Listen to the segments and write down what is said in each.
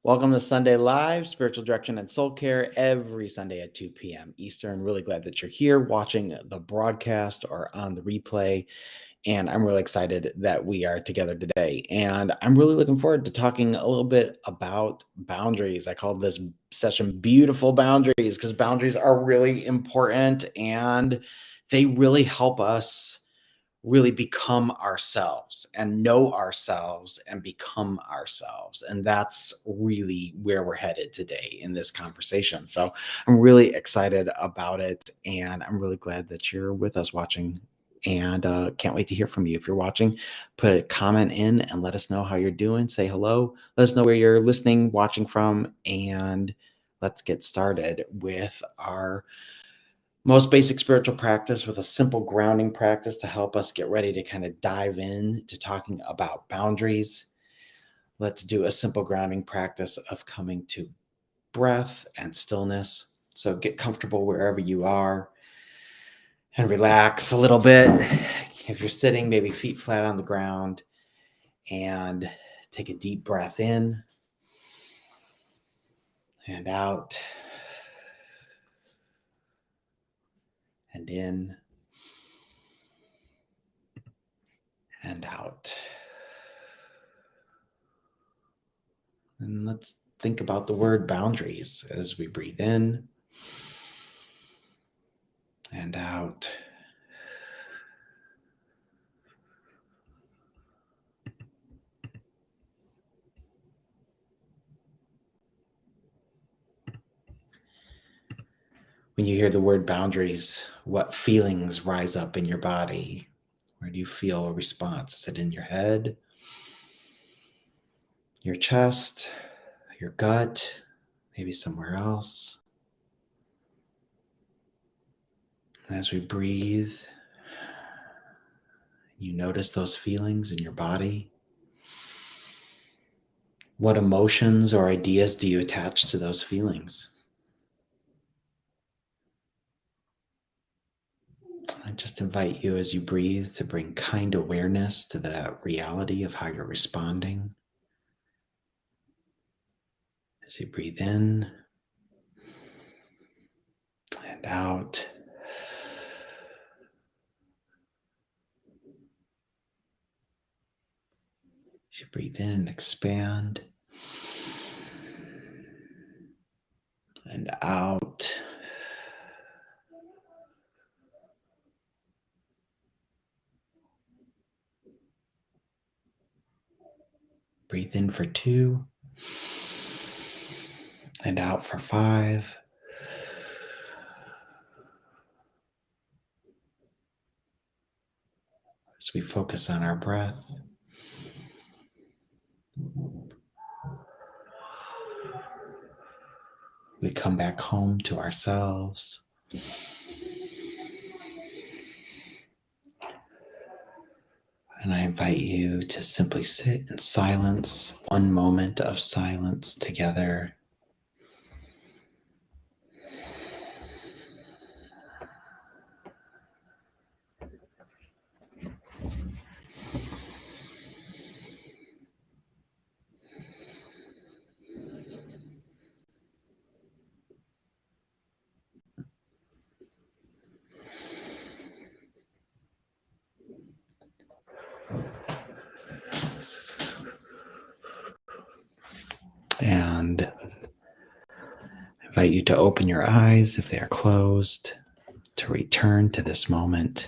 Welcome to Sunday Live, Spiritual Direction and Soul Care, every Sunday at 2 p.m. Eastern. Really glad that you're here watching the broadcast or on the replay. And I'm really excited that we are together today. And I'm really looking forward to talking a little bit about boundaries. I called this session Beautiful Boundaries because boundaries are really important and they really help us really become ourselves and know ourselves and become ourselves. And that's really where we're headed today in this conversation. So I'm really excited about it. And I'm really glad that you're with us watching. And can't wait to hear from you. If you're watching, put a comment in and let us know how you're doing. Say hello. Let us know where you're listening, watching from. And let's get started with our most basic spiritual practice with a simple grounding practice to help us get ready to kind of dive in to talking about boundaries. Let's do a simple grounding practice of coming to breath and stillness. So get comfortable wherever you are and relax a little bit. If you're sitting, maybe feet flat on the ground, and take a deep breath in and out and in and out. And let's think about the word boundaries as we breathe in and out. When you hear the word boundaries, what feelings rise up in your body? Where do you feel a response? Is it in your head, your chest, your gut, maybe somewhere else? And as we breathe, you notice those feelings in your body. What emotions or ideas do you attach to those feelings? I just invite you as you breathe to bring kind awareness to that reality of how you're responding. As you breathe in and out, as you breathe in and expand and out. Breathe in for 2 and out for 5. As we focus on our breath, we come back home to ourselves. And I invite you to simply sit in silence, one moment of silence together. And I invite you to open your eyes if they are closed, to return to this moment.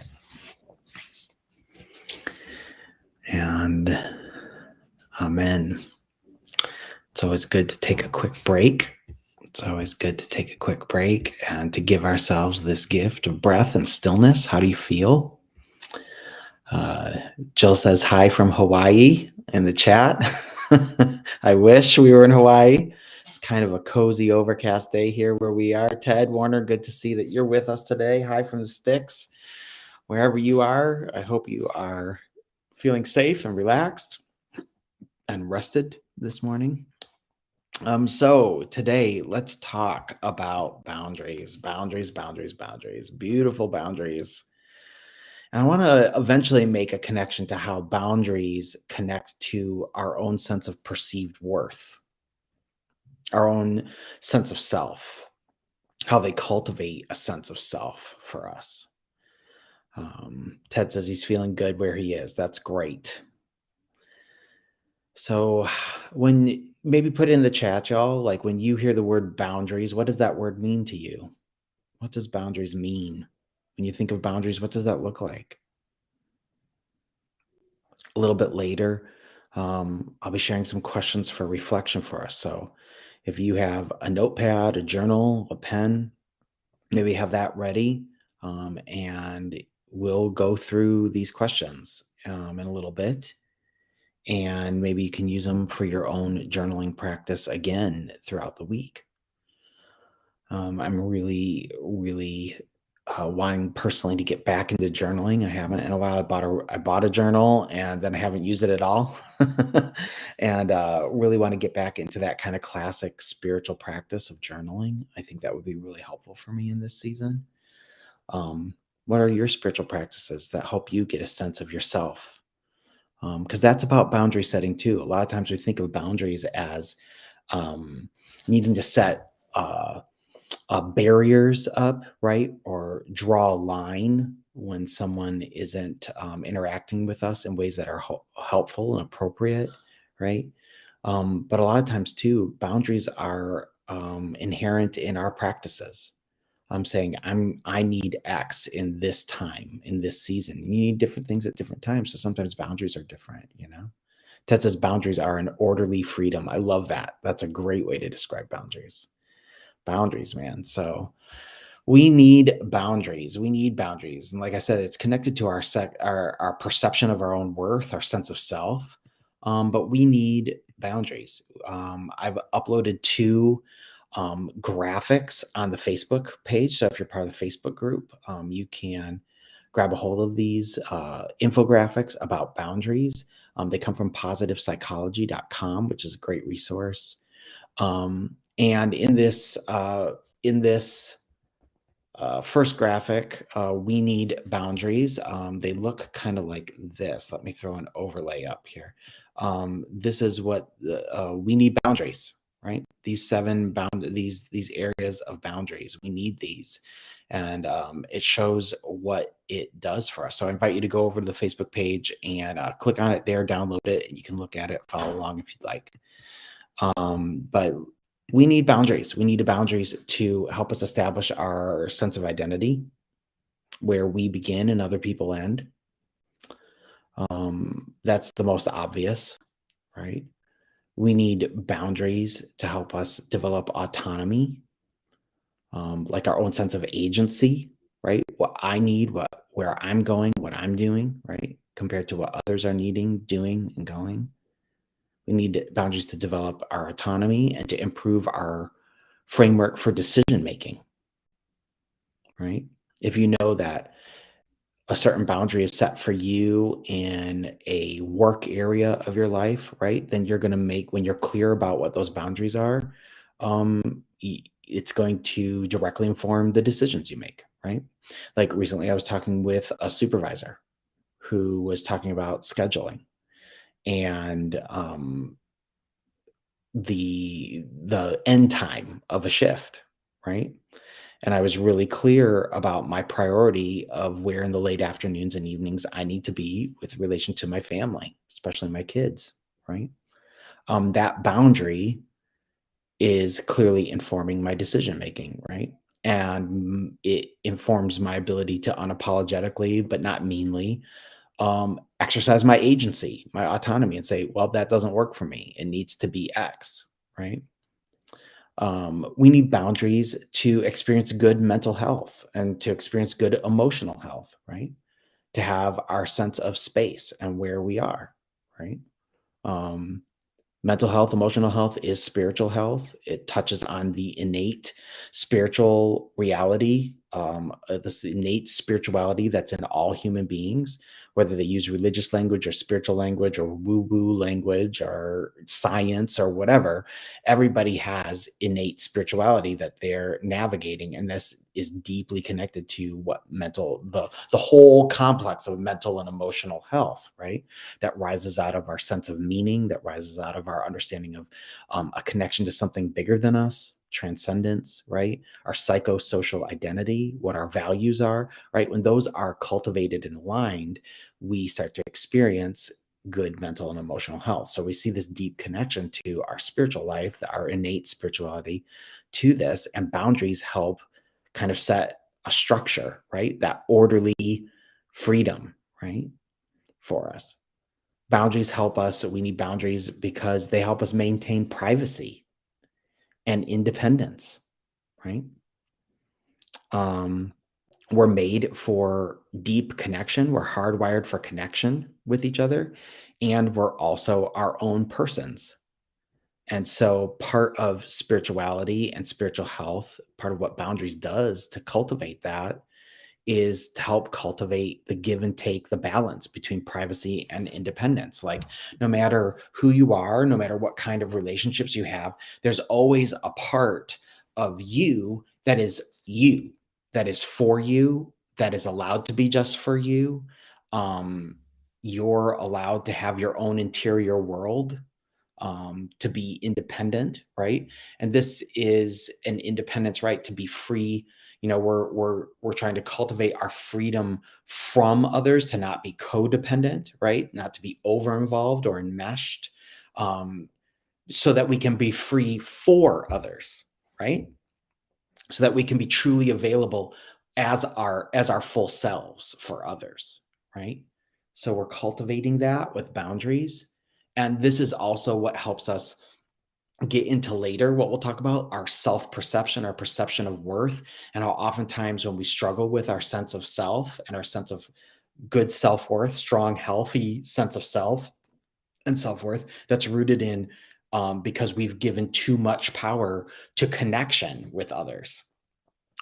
And amen. It's always good to take a quick break. It's always good to take a quick break and to give ourselves this gift of breath and stillness. How do you feel? Jill says hi from Hawaii in the chat. I wish we were in Hawaii. It's kind of a cozy overcast day here where we are. Ted Warner, good to see that you're with us today. Hi from the sticks. Wherever you are, I hope you are feeling safe and relaxed and rested this morning. So today, let's talk about boundaries, beautiful boundaries. And I want to eventually make a connection to how boundaries connect to our own sense of perceived worth. our own sense of self, how they cultivate a sense of self for us. Ted says he's feeling good where he is. That's great. So, when maybe put in the chat, y'all, like when you hear the word boundaries, what does that word mean to you? What does boundaries mean? When you think of boundaries, what does that look like? A little bit later, I'll be sharing some questions for reflection for us. So, if you have a notepad, a journal, a pen, maybe have that ready. And we'll go through these questions in a little bit. And maybe you can use them for your own journaling practice again throughout the week. I'm really, really wanting personally to get back into journaling. I haven't in a while. I bought a journal and then I haven't used it at all, and really want to get back into that kind of classic spiritual practice of journaling. I think that would be really helpful for me in this season. Um, what are your spiritual practices that help you get a sense of yourself? Because that's about boundary setting too. A lot of times we think of boundaries as um, needing to set barriers up, right? Or draw a line when someone isn't interacting with us in ways that are helpful and appropriate, right? But a lot of times too, boundaries are inherent in our practices. I'm saying I need X in this time, in this season. You need different things at different times. So sometimes boundaries are different, you know? Ted says boundaries are an orderly freedom. I love that. That's a great way to describe boundaries. Boundaries, man. So we need boundaries. We need boundaries. And like I said, it's connected to our perception of our own worth, our sense of self. But we need boundaries. I've uploaded two graphics on the Facebook page. So if you're part of the Facebook group, you can grab a hold of these infographics about boundaries. They come from positivepsychology.com, which is a great resource. And in this first graphic, we need boundaries. They look kind of like this. Let me throw an overlay up here. This is what we need boundaries, right? These areas of boundaries. We need these, and it shows what it does for us. So I invite you to go over to the Facebook page and click on it there, download it, and you can look at it, follow along if you'd like. But we need boundaries. We need boundaries to help us establish our sense of identity, where we begin and other people end. That's the most obvious, right? We need boundaries to help us develop autonomy, like our own sense of agency, right? What I need, where I'm going, what I'm doing, right? Compared to what others are needing, doing, and going. We need boundaries to develop our autonomy and to improve our framework for decision making, right? If you know that a certain boundary is set for you in a work area of your life, right? Then you're going to make, when you're clear about what those boundaries are, it's going to directly inform the decisions you make, right? Like recently, I was talking with a supervisor who was talking about scheduling and the end time of a shift, right? And I was really clear about my priority of where in the late afternoons and evenings I need to be with relation to my family, especially my kids, right? That boundary is clearly informing my decision making, right? And it informs my ability to unapologetically, but not meanly, exercise my agency, my autonomy, and say, well, that doesn't work for me. It needs to be X, right? We need boundaries to experience good mental health and to experience good emotional health, right? To have our sense of space and where we are, right? Um, Mental health, emotional health is spiritual health. It touches on the innate spiritual reality this innate spirituality that's in all human beings, whether they use religious language or spiritual language or woo-woo language or science or whatever. Everybody has innate spirituality that they're navigating, and this is deeply connected to what mental the whole complex of mental and emotional health, right? That rises out of our sense of meaning, that rises out of our understanding of a connection to something bigger than us, transcendence, right? Our psychosocial identity, what our values are, right? When those are cultivated and aligned, we start to experience good mental and emotional health. So we see this deep connection to our spiritual life, our innate spirituality to this, and boundaries help kind of set a structure, right? That orderly freedom, right? For us. Boundaries help us. We need boundaries because they help us maintain privacy and independence, right? Um, we're made for deep connection. We're hardwired for connection with each other, and we're also our own persons. And so, part of spirituality and spiritual health, part of what boundaries does to cultivate that is to help cultivate the give and take, the balance between privacy and independence. Like, no matter who you are, no matter what kind of relationships you have, there's always a part of you, that is for you, that is allowed to be just for you. Um, you're allowed to have your own interior world, to be independent, right? And this is an independence, right? To be free. We're trying to cultivate our freedom from others, to not be codependent, right? Not to be over involved or enmeshed, um, so that we can be free for others, right? So that we can be truly available as our full selves for others, right? So we're cultivating that with boundaries, and this is also what helps us get into later what we'll talk about, our self-perception, our perception of worth, and how oftentimes when we struggle with our sense of self and our sense of good self-worth, strong healthy sense of self and self-worth, that's rooted in, because we've given too much power to connection with others.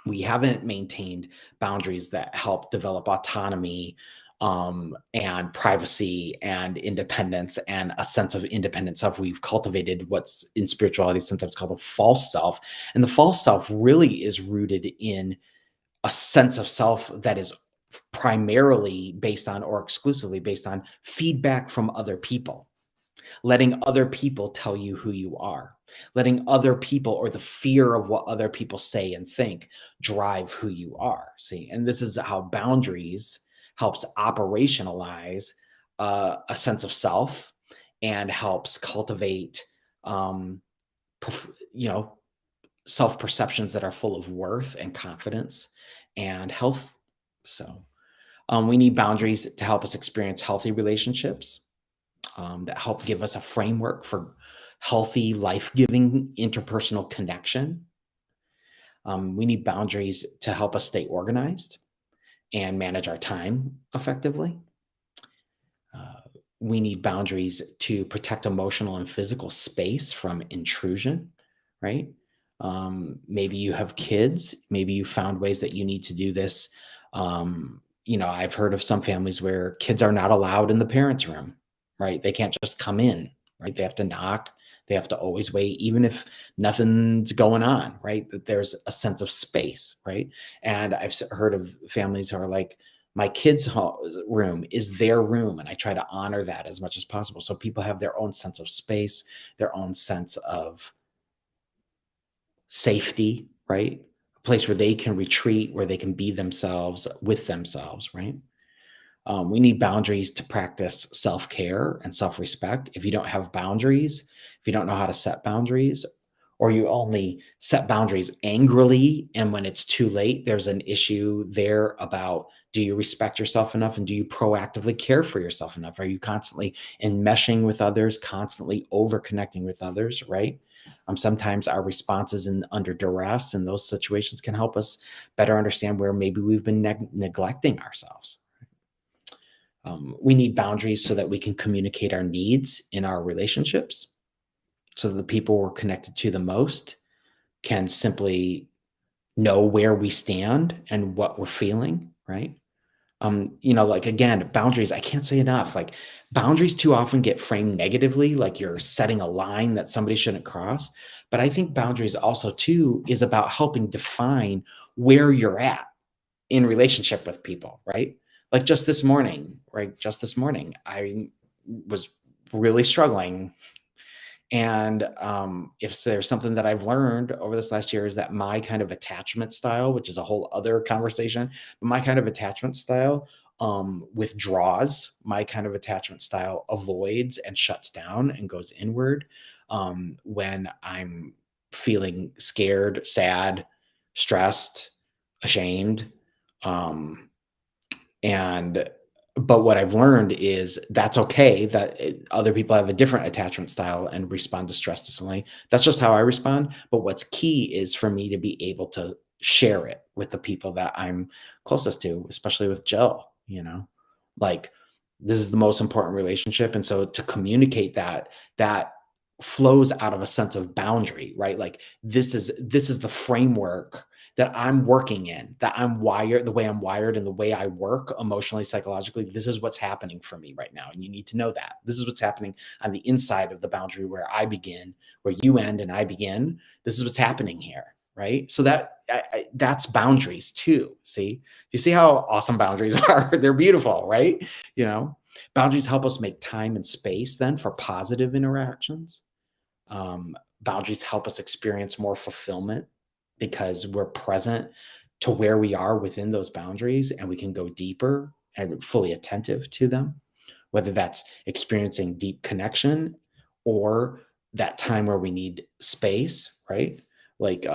We haven't maintained boundaries that help develop autonomy, and privacy and independence and a sense of independent self. We've cultivated what's in spirituality sometimes called a false self. And the false self really is rooted in a sense of self that is primarily based on, or exclusively based on, feedback from other people, letting other people tell you who you are, letting other people, or the fear of what other people say and think, drive who you are. See, and this is how boundaries helps operationalize a sense of self, and helps cultivate, um, you know, self perceptions that are full of worth and confidence and health. So, we need boundaries to help us experience healthy relationships, that help give us a framework for healthy, life giving interpersonal connection. We need boundaries to help us stay organized and manage our time effectively. Uh, we need boundaries to protect emotional and physical space from intrusion, right? Maybe you have kids, maybe you found ways that you need to do this. I've heard of some families where kids are not allowed in the parents' room, right? They can't just come in, right? They have to knock. They have to always wait, even if nothing's going on, right? That there's a sense of space, right? And I've heard of families who are like, my kids' room is their room, and I try to honor that as much as possible. So people have their own sense of space, their own sense of safety, right? A place where they can retreat, where they can be themselves with themselves, right? We need boundaries to practice self care and self respect. If you don't have boundaries, if you don't know how to set boundaries, or you only set boundaries angrily, and when it's too late, there's an issue there about, do you respect yourself enough, and do you proactively care for yourself enough? Are you constantly enmeshing with others, constantly over connecting with others, right? Sometimes our responses under duress in those situations can help us better understand where maybe we've been neglecting ourselves. We need boundaries so that we can communicate our needs in our relationships, so that the people we're connected to the most can simply know where we stand and what we're feeling, right? Like again, boundaries, I can't say enough. Like boundaries too often get framed negatively, like you're setting a line that somebody shouldn't cross. But I think boundaries also too is about helping define where you're at in relationship with people, right? Like just this morning, right? Just this morning, I was really struggling. And if there's something that I've learned over this last year is that my kind of attachment style, which is a whole other conversation, but my kind of attachment style withdraws. My kind of attachment style avoids and shuts down and goes inward when I'm feeling scared, sad, stressed, ashamed. Um, and but what I've learned is that's okay that other people have a different attachment style and respond to stress differently. That's just how I respond. But what's key is for me to be able to share it with the people that I'm closest to, especially with Jill. Like this is the most important relationship. And so to communicate that flows out of a sense of boundary, right? Like this is the framework that I'm working in, that I'm wired, the way I'm wired and the way I work emotionally, psychologically, this is what's happening for me right now. And you need to know that. This is what's happening on the inside of the boundary where I begin, where you end and I begin. This is what's happening here. Right. So that's boundaries too. See, you see how awesome boundaries are? They're beautiful, right? You know, boundaries help us make time and space then for positive interactions. Boundaries help us experience more fulfillment because we're present to where we are within those boundaries and we can go deeper and fully attentive to them, whether that's experiencing deep connection or that time where we need space, right? Like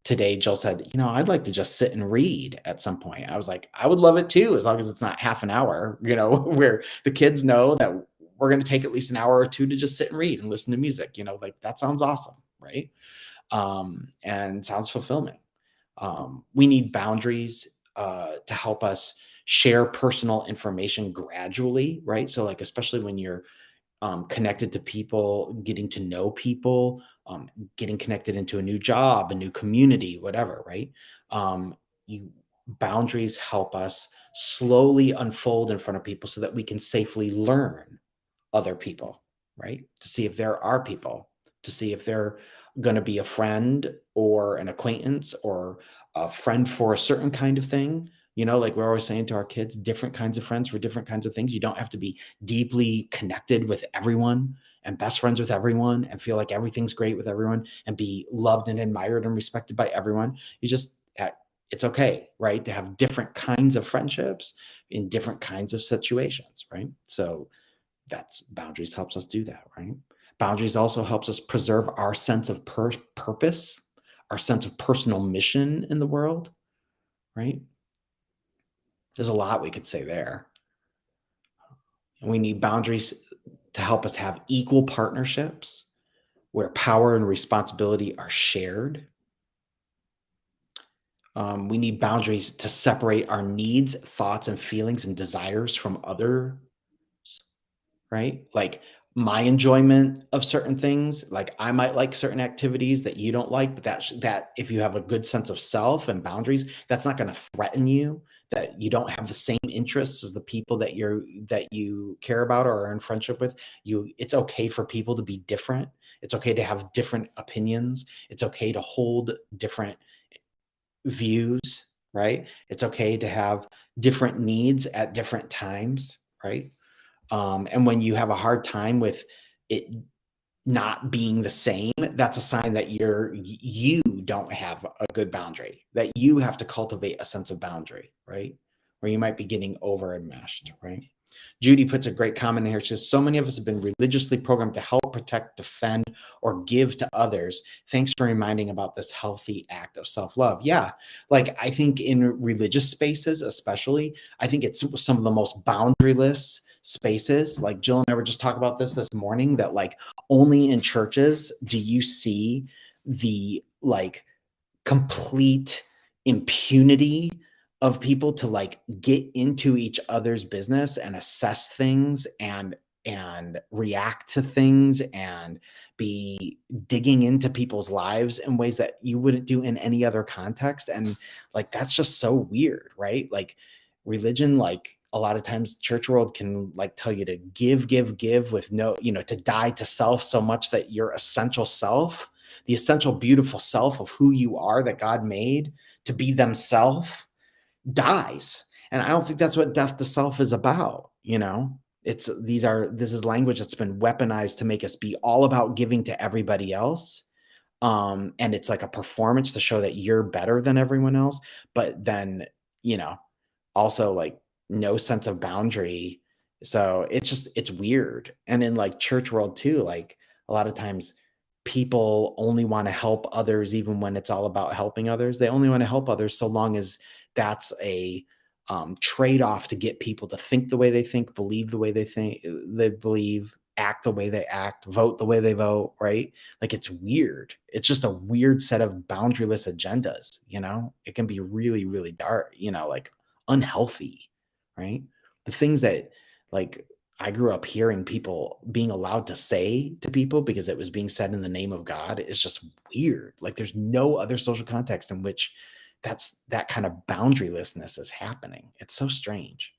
today, Jill said, I'd like to just sit and read at some point. I was like, I would love it too, as long as it's not half an hour, where the kids know that we're going to take at least an hour or two to just sit and read and listen to music. Like that sounds awesome, right? And sounds fulfilling. We need boundaries to help us share personal information gradually, right? So, like, especially when you're connected to people, getting to know people, getting connected into a new job, a new community, whatever, right? You Boundaries help us slowly unfold in front of people so that we can safely learn other people, right? To see if there are people, to see if they're going to be a friend or an acquaintance or a friend for a certain kind of thing. Like we're always saying to our kids, different kinds of friends for different kinds of things. You don't have to be deeply connected with everyone and best friends with everyone and feel like everything's great with everyone and be loved and admired and respected by everyone. It's okay, right? To have different kinds of friendships in different kinds of situations, right? So that's boundaries helps us do that, right? Boundaries also helps us preserve our sense of purpose, our sense of personal mission in the world, right? There's a lot we could say there. And we need boundaries to help us have equal partnerships where power and responsibility are shared. We need boundaries to separate our needs, thoughts, and feelings and desires from others, right? Like my enjoyment of certain things, like I might like certain activities that you don't like, but that if you have a good sense of self and boundaries, that's not going to threaten you. That you don't have the same interests as the people that you care about or are in friendship with. It's okay for people to be different. It's okay to have different opinions. It's okay to hold different views, right? It's okay to have different needs at different times, right? And when you have a hard time with it not being the same, that's a sign that you don't have a good boundary, that you have to cultivate a sense of boundary, right? Or you might be getting over enmeshed, right? Judy puts a great comment in here. She says, so many of us have been religiously programmed to help, protect, defend, or give to others. Thanks for reminding about this healthy act of self-love. Yeah. Like I think in religious spaces, especially, I think it's some of the most boundaryless spaces. Like Jill and I were just talking about this morning, that like only in churches do you see the like complete impunity of people to like get into each other's business and assess things and and react to things and be digging into people's lives in ways that you wouldn't do in any other context. And like that's just so weird, right? Like religion, like a lot of times church world can like tell you to give with no, to die to self so much that your essential self, the essential beautiful self of who you are that God made to be themselves, dies. And I don't think that's what death to self is about, this is language that's been weaponized to make us be all about giving to everybody else. And it's like a performance to show that you're better than everyone else, but then, you know, also like no sense of boundary. So it's weird. And in like church world too, like a lot of times people only want to help others even when it's all about helping others. They only want to help others so long as that's a trade-off to get people to think the way they think, believe the way they believe, act the way they act, vote the way they vote, right? Like it's weird. It's just a weird set of boundaryless agendas. It can be really, really dark, like unhealthy, right? The things that like I grew up hearing people being allowed to say to people because it was being said in the name of God is just weird. Like there's no other social context in which that kind of boundarylessness is happening. It's so strange.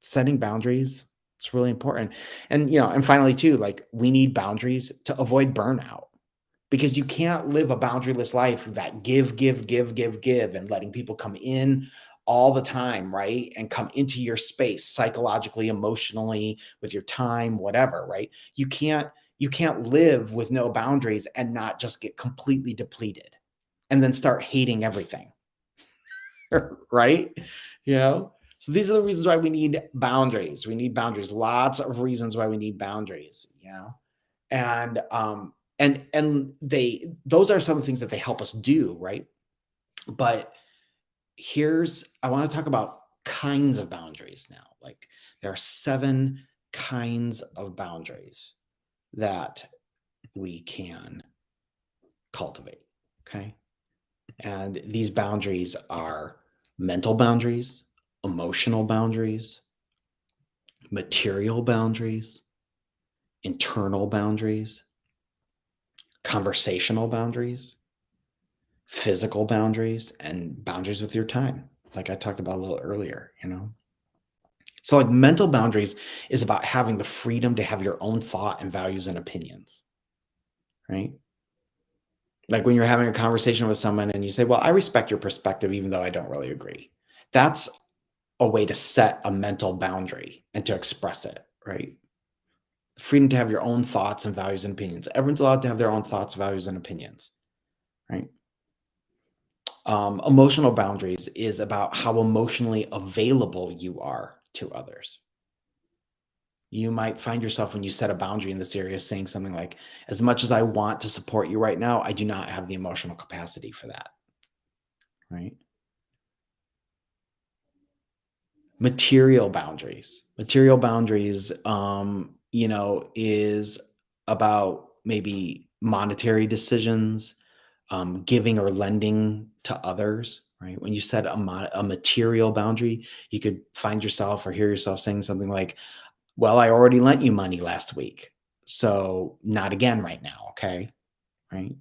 Setting boundaries, it's really important. And finally too, like we need boundaries to avoid burnout because you can't live a boundaryless life that give and letting people come in all the time, right? And come into your space psychologically, emotionally, with your time, whatever, right? You can't live with no boundaries and not just get completely depleted and then start hating everything, right? You know? So these are the reasons why we need boundaries. We need boundaries. Lots of reasons why we need boundaries. And those are some of the things that they help us do, right? But I want to talk about kinds of boundaries now. Like there are 7 kinds of boundaries that we can cultivate. Okay. And these boundaries are mental boundaries, emotional boundaries, material boundaries, internal boundaries, conversational boundaries, physical boundaries, and boundaries with your time, like I talked about a little earlier. So, like mental boundaries is about having the freedom to have your own thought and values and opinions, right? Like when you're having a conversation with someone and you say, well, I respect your perspective, even though I don't really agree. That's a way to set a mental boundary and to express it, right? Freedom to have your own thoughts and values and opinions. Everyone's allowed to have their own thoughts, values, and opinions, right? Emotional boundaries is about how emotionally available you are to others. You might find yourself when you set a boundary in this area saying something like, as much as I want to support you right now, I do not have the emotional capacity for that, right? Material boundaries, is about maybe monetary decisions, giving or lending to others, right? When you set a material boundary, you could find yourself or hear yourself saying something like, well, I already lent you money last week, so not again right now, okay? Right?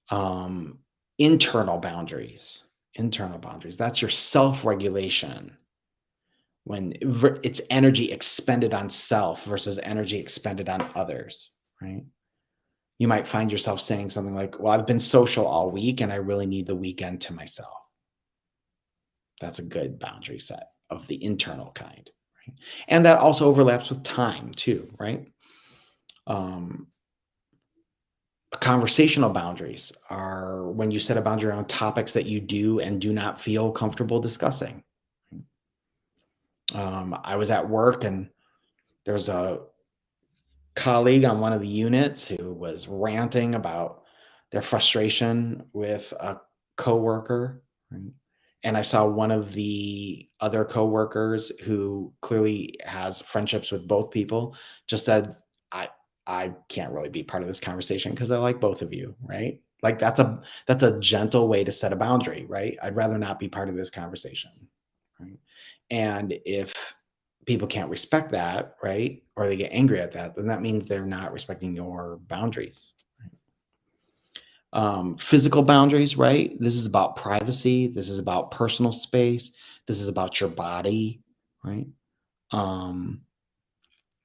Um, internal boundaries, that's your self-regulation when it's energy expended on self versus energy expended on others, right? You might find yourself saying something like, well, I've been social all week and I really need the weekend to myself. That's a good boundary set of the internal kind, right? And that also overlaps with time too, right? Um, Conversational boundaries are when you set a boundary around topics that you do and do not feel comfortable discussing. I was at work and there's a colleague on one of the units who was ranting about their frustration with a coworker, right? And I saw one of the other coworkers who clearly has friendships with both people just said, I I can't really be part of this conversation because I like both of you, right? Like that's a gentle way to set a boundary, right? I'd rather not be part of this conversation, right? And if people can't respect that, right? Or they get angry at that, then that means they're not respecting your boundaries. Physical boundaries, right? This is about privacy. This is about personal space. This is about your body, right? Um,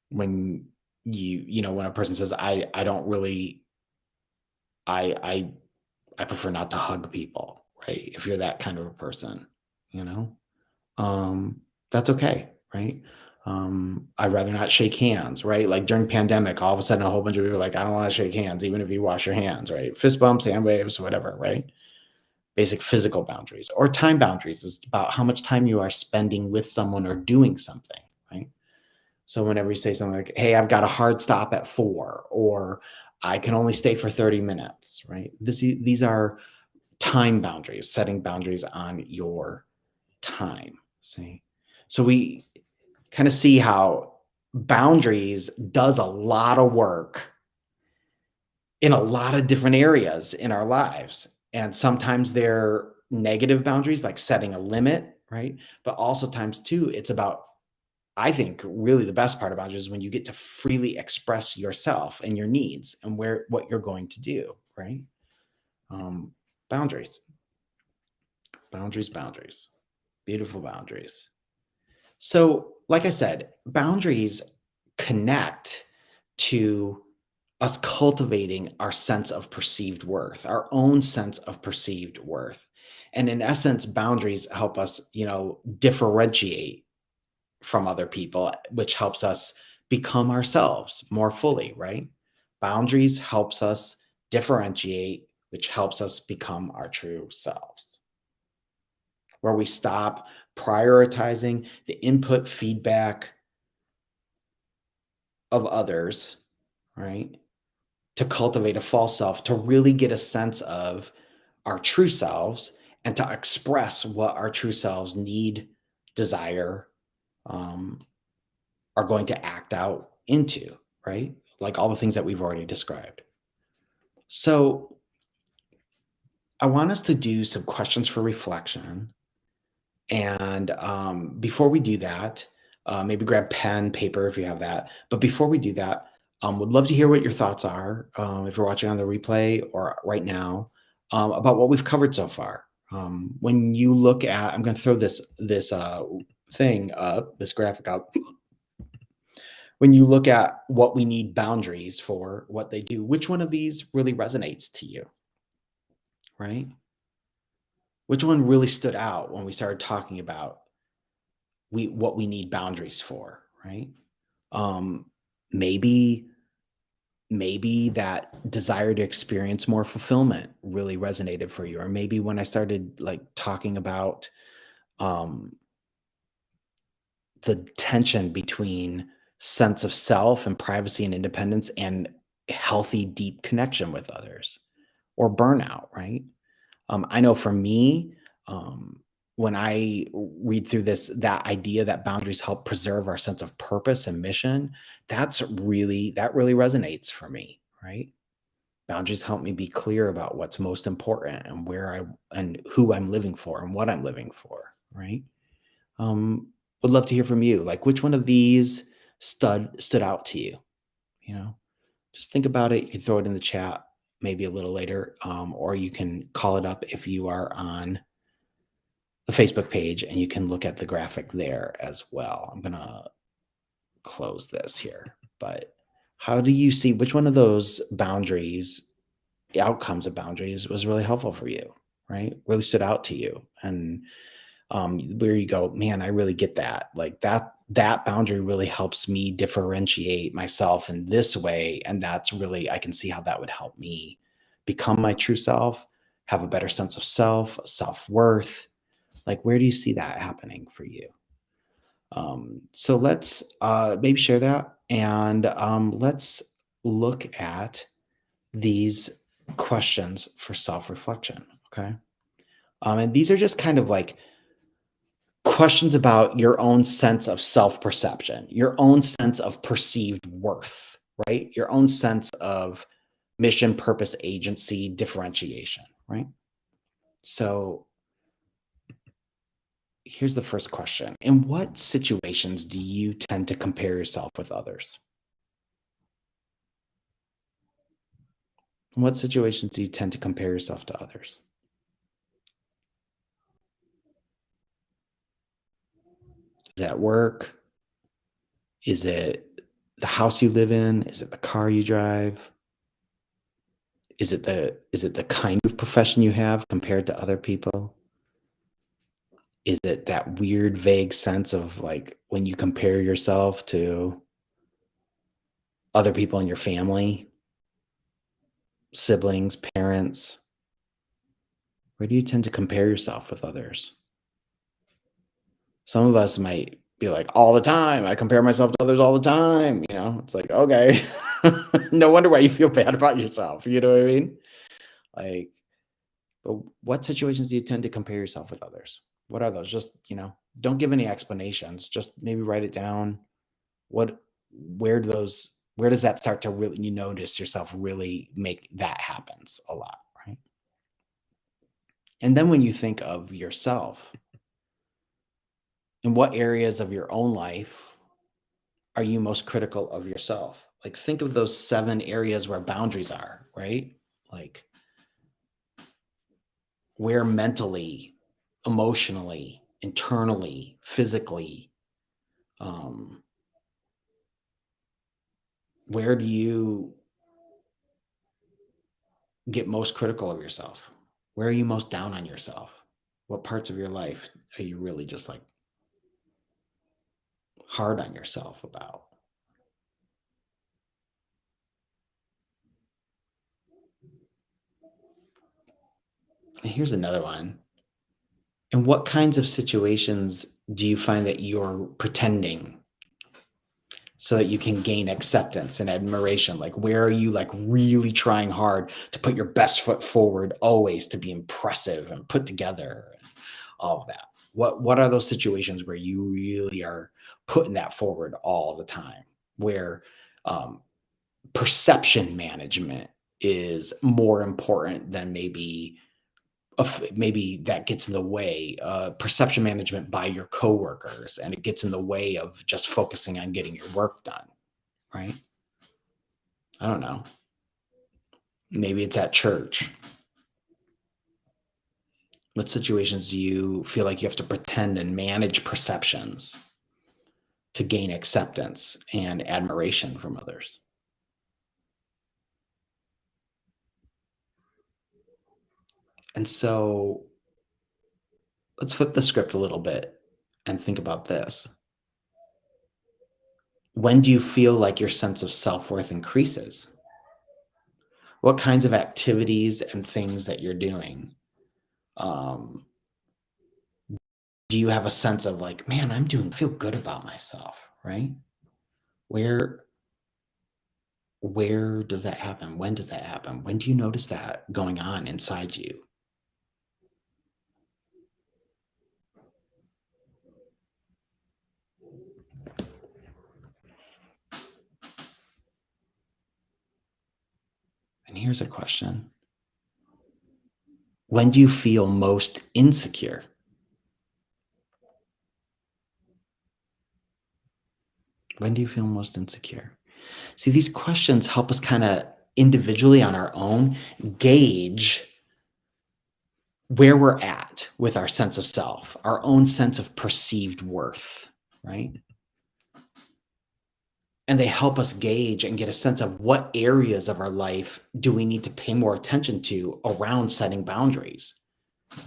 when when a person says, I don't really, I, I, I prefer not to hug people, right? If you're that kind of a person, you know, um, that's okay, right? I'd rather not shake hands, right? Like during pandemic, all of a sudden a whole bunch of people are like, I don't want to shake hands, even if you wash your hands, right? Fist bumps, hand waves, whatever, right? Basic physical boundaries or time boundaries is about how much time you are spending with someone or doing something, right? So whenever you say something like, hey, I've got a hard stop at 4, or I can only stay for 30 minutes, right? These are time boundaries, setting boundaries on your time. See? So we kind of see how boundaries does a lot of work in a lot of different areas in our lives. And sometimes they're negative boundaries, like setting a limit, right? But also times too, it's about, I think, really the best part about it is when you get to freely express yourself and your needs and what you're going to do, right? Um, boundaries, boundaries, beautiful boundaries. So, like I said, boundaries connect to us cultivating our sense of perceived worth, our own sense of perceived worth. And in essence, boundaries help us, differentiate from other people, which helps us become ourselves more fully, right? Boundaries helps us differentiate, which helps us become our true selves, where we stop prioritizing the input feedback of others, right? To cultivate a false self, to really get a sense of our true selves and to express what our true selves need, desire, um, are going to act out into, right? Like all the things that we've already described. So I want us to do some questions for reflection. And before we do that, maybe grab pen, paper if you have that. But before we do that, would love to hear what your thoughts are, if you're watching on the replay or right now, about what we've covered so far. When you look at, I'm going to throw this thing up, this graphic up. When you look at what we need boundaries for, what they do, which one of these really resonates to you, right? Which one really stood out when we started talking about what we need boundaries for, right? Um, maybe maybe that desire to experience more fulfillment really resonated for you, or maybe when I started like talking about um, the tension between sense of self and privacy and independence and healthy deep connection with others, or burnout, right? I know for me, um, when I read through that idea that boundaries help preserve our sense of purpose and mission, that really resonates for me, right? Boundaries help me be clear about what's most important and and who I'm living for and what I'm living for, right? Um, would love to hear from you. Like, which one of these stood out to you? You know, just think about it. You can throw it in the chat maybe a little later, or you can call it up if you are on the Facebook page and you can look at the graphic there as well. I'm going to close this here. But how do you see which one of those boundaries, the outcomes of boundaries, was really helpful for you, right? Really stood out to you? And where you go, man, I really get that. Like that boundary really helps me differentiate myself in this way. And that's really, I can see how that would help me become my true self, have a better sense of self-worth. Like, where do you see that happening for you? So let's maybe share that, and let's look at these questions for self-reflection. Okay. And these are just kind of like questions about your own sense of self-perception, your own sense of perceived worth, right? Your own sense of mission, purpose, agency, differentiation, right? So Here's the first question. In what situations do you tend to compare yourself with others? In what situations do you tend to compare yourself to others? Is it at work? Is it the house you live in? Is it the car you drive? Is it the kind of profession you have compared to other people? Is it that weird, vague sense of like when you compare yourself to other people in your family, siblings, parents? Where do you tend to compare yourself with others? Some of us might be like, all the time. I compare myself to others all the time. It's like, okay, no wonder why you feel bad about yourself. You know what I mean? Like, but what situations do you tend to compare yourself with others? What are those? Just, don't give any explanations. Just maybe write it down. What, where does that start to really, you notice yourself really make that happens a lot, right? And then when you think of yourself, in what areas of your own life are you most critical of yourself? Like, think of those 7 areas where boundaries are, right? Like, where mentally, emotionally, internally, physically, um, where do you get most critical of yourself? Where are you most down on yourself? What parts of your life are you really just like hard on yourself about? And here's another one. In what kinds of situations do you find that you're pretending so that you can gain acceptance and admiration? Like, where are you like really trying hard to put your best foot forward always to be impressive and put together and all of that? What are those situations where you really are putting that forward all the time? Where um, perception management is more important than maybe that gets in the way, perception management by your coworkers, and it gets in the way of just focusing on getting your work done, right? I don't know. Maybe it's at church. What situations do you feel like you have to pretend and manage perceptions to gain acceptance and admiration from others? And so let's flip the script a little bit and think about this. When do you feel like your sense of self worth increases? What kinds of activities and things that you're doing, um, do you have a sense of like, man, feel good about myself, right? Where where does that happen? When does that happen? When do you notice that going on inside you? And here's a question. When do you feel most insecure? When do you feel most insecure? See, these questions help us kind of individually on our own gauge where we're at with our sense of self, our own sense of perceived worth, right? And they help us gauge and get a sense of what areas of our life do we need to pay more attention to around setting boundaries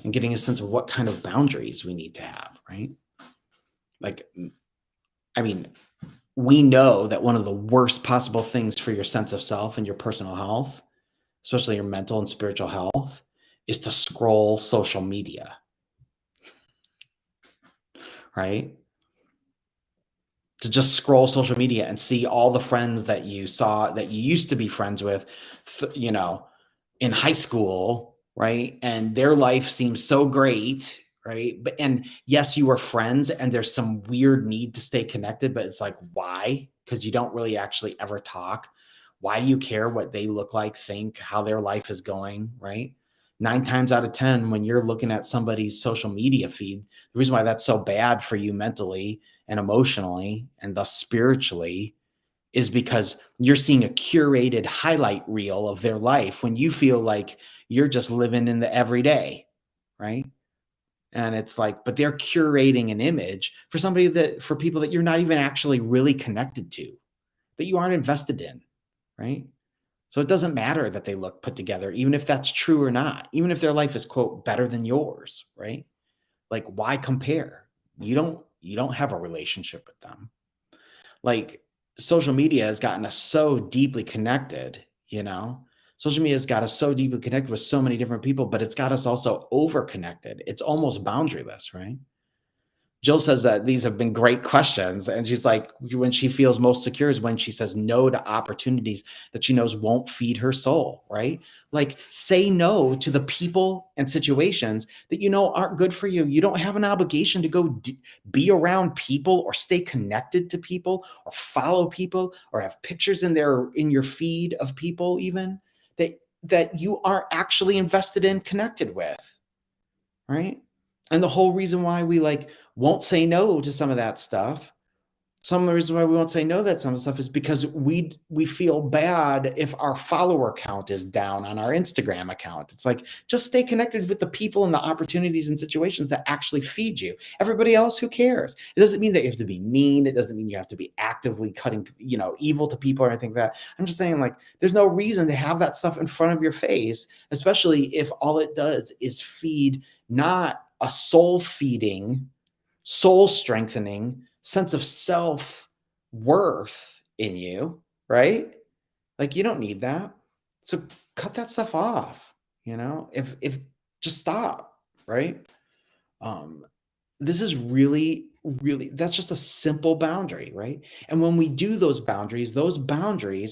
and getting a sense of what kind of boundaries we need to have, right? Like, I mean, we know that one of the worst possible things for your sense of self and your personal health, especially your mental and spiritual health, is to scroll social media, right? To just scroll social media and see all the friends that you saw that you used to be friends with, in high school, right? And their life seems so great, right? But and yes, you were friends, and there's some weird need to stay connected, but it's like, why? Because you don't really actually ever talk. Why do you care what they look like, think, how their life is going, right? 9 times out of 10, when you're looking at somebody's social media feed, the reason why that's so bad for you mentally and emotionally and thus spiritually is because you're seeing a curated highlight reel of their life when you feel like you're just living in the everyday, right? And it's like, but they're curating an image for somebody that, for people that you're not even actually really connected to, that you aren't invested in, right? So it doesn't matter that they look put together, even if that's true or not, even if their life is, quote, better than yours, right? Like, why compare? You don't have a relationship with them. Like, social media has gotten us so deeply connected, you know? Social media has got us so deeply connected with so many different people, but it's got us also over connected. It's almost boundaryless, right? Jill says that these have been great questions. And she's like, when she feels most secure is when she says no to opportunities that she knows won't feed her soul, right? Like, say no to the people and situations that you know aren't good for you. You don't have an obligation to go be around people or stay connected to people or follow people or have pictures in your feed of people even that you aren't actually invested in, connected with, right? And the whole reason why we like won't say no to some of that stuff, some of the reason why we won't say no to that some of the stuff is because we feel bad if our follower count is down on our Instagram account. It's like, just stay connected with the people and the opportunities and situations that actually feed you. Everybody else, who cares? It doesn't mean that you have to be mean. It doesn't mean you have to be actively cutting, evil to people or anything like that. I'm just saying, like, there's no reason to have that stuff in front of your face, especially if all it does is feed not a soul feeding, soul strengthening sense of self worth in you, right? Like, you don't need that. So cut that stuff off, if just stop, right? Um, this is really, really, that's just a simple boundary, right? And when we do those boundaries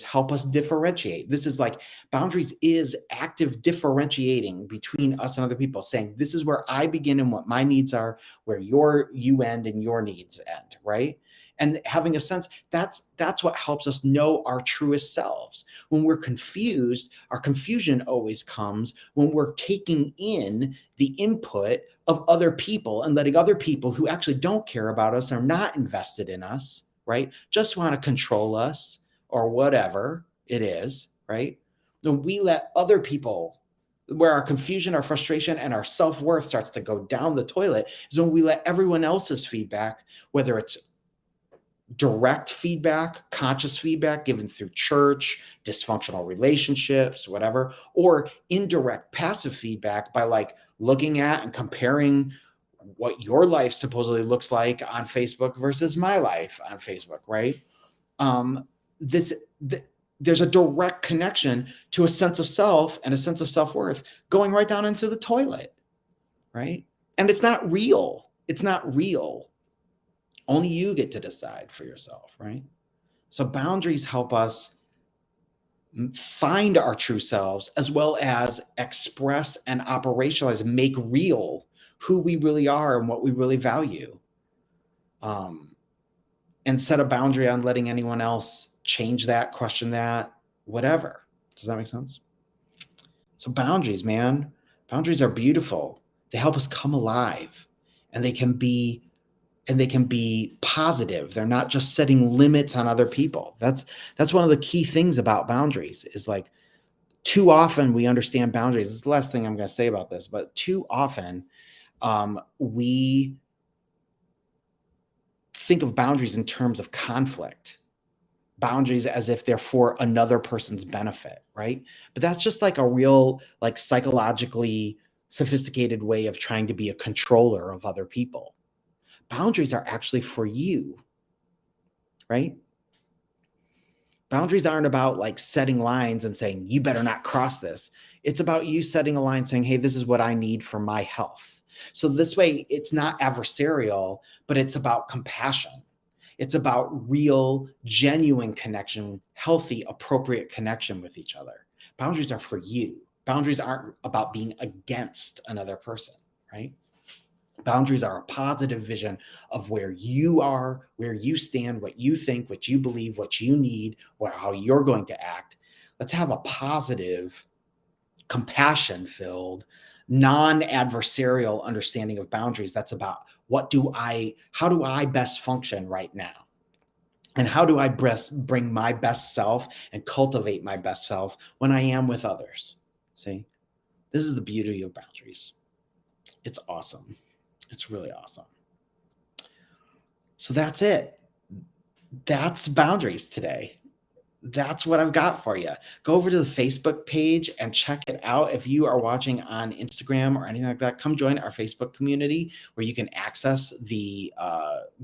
help us differentiate. This is like, boundaries is active differentiating between us and other people, saying, this is where I begin and what my needs are, where you end and your needs end, right? And having a sense, that's what helps us know our truest selves. When we're confused, our confusion always comes when we're taking in the input of other people and letting other people who actually don't care about us, are not invested in us, right? Just want to control us or whatever it is, right? When we let other people, where our confusion, our frustration, and our self-worth starts to go down the toilet, is when we let everyone else's feedback, whether it's direct feedback, conscious feedback given through church, dysfunctional relationships, whatever, or indirect passive feedback by like looking at and comparing what your life supposedly looks like on Facebook versus my life on Facebook, right? Um, this there's a direct connection to a sense of self and a sense of self-worth going right down into the toilet, right? And it's not real. It's not real. Only you get to decide for yourself, right? So boundaries help us find our true selves, as well as express and operationalize, make real who we really are and what we really value. And set a boundary on letting anyone else change that, question that, whatever. Does that make sense? So boundaries, man, boundaries are beautiful. They help us come alive, and they can be positive. They're not just setting limits on other people. That's one of the key things about boundaries, is like, too often we understand boundaries. This is the last thing I'm going to say about this, but too often we think of boundaries in terms of conflict, boundaries as if they're for another person's benefit, right? But that's just like a real, like, psychologically sophisticated way of trying to be a controller of other people. Boundaries are actually for you, right? Boundaries aren't about like setting lines and saying, you better not cross this. It's about you setting a line saying, hey, this is what I need for my health. So this way, it's not adversarial, but it's about compassion. It's about real, genuine connection, healthy, appropriate connection with each other. Boundaries are for you. Boundaries aren't about being against another person, right? Boundaries are a positive vision of where you are, where you stand, what you think, what you believe, what you need, or how you're going to act. Let's have a positive compassion filled, non-adversarial understanding of boundaries. That's about how do I best function right now? And how do I bring my best self and cultivate my best self when I am with others? See, this is the beauty of boundaries. It's awesome. It's really awesome. So that's it. That's boundaries today. That's what I've got for you. Go over to the Facebook page and check it out. If you are watching on Instagram or anything like that, come join our Facebook community where you can access the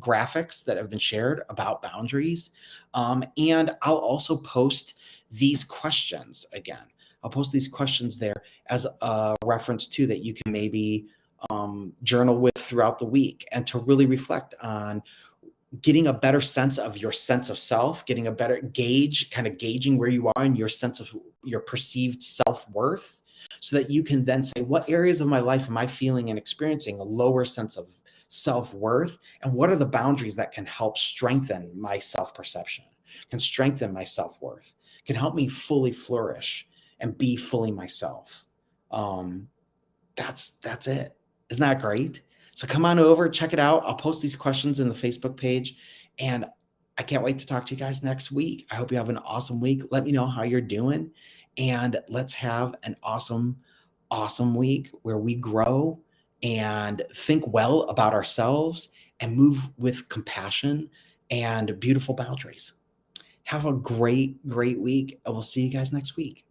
graphics that have been shared about boundaries. And I'll also post these questions again. I'll post these questions there as a reference too that you can maybe journal with throughout the week and to really reflect on getting a better sense of your sense of self, getting a better gauging where you are in your sense of your perceived self-worth, so that you can then say, what areas of my life am I feeling and experiencing a lower sense of self-worth? And what are the boundaries that can help strengthen my self-perception, can strengthen my self-worth, can help me fully flourish and be fully myself? That's it. Isn't that great? So come on over, check it out. I'll post these questions in the Facebook page, and I can't wait to talk to you guys next week. I hope you have an awesome week. Let me know how you're doing, and let's have an awesome, awesome week where we grow and think well about ourselves and move with compassion and beautiful boundaries. Have a great, great week, and we'll see you guys next week.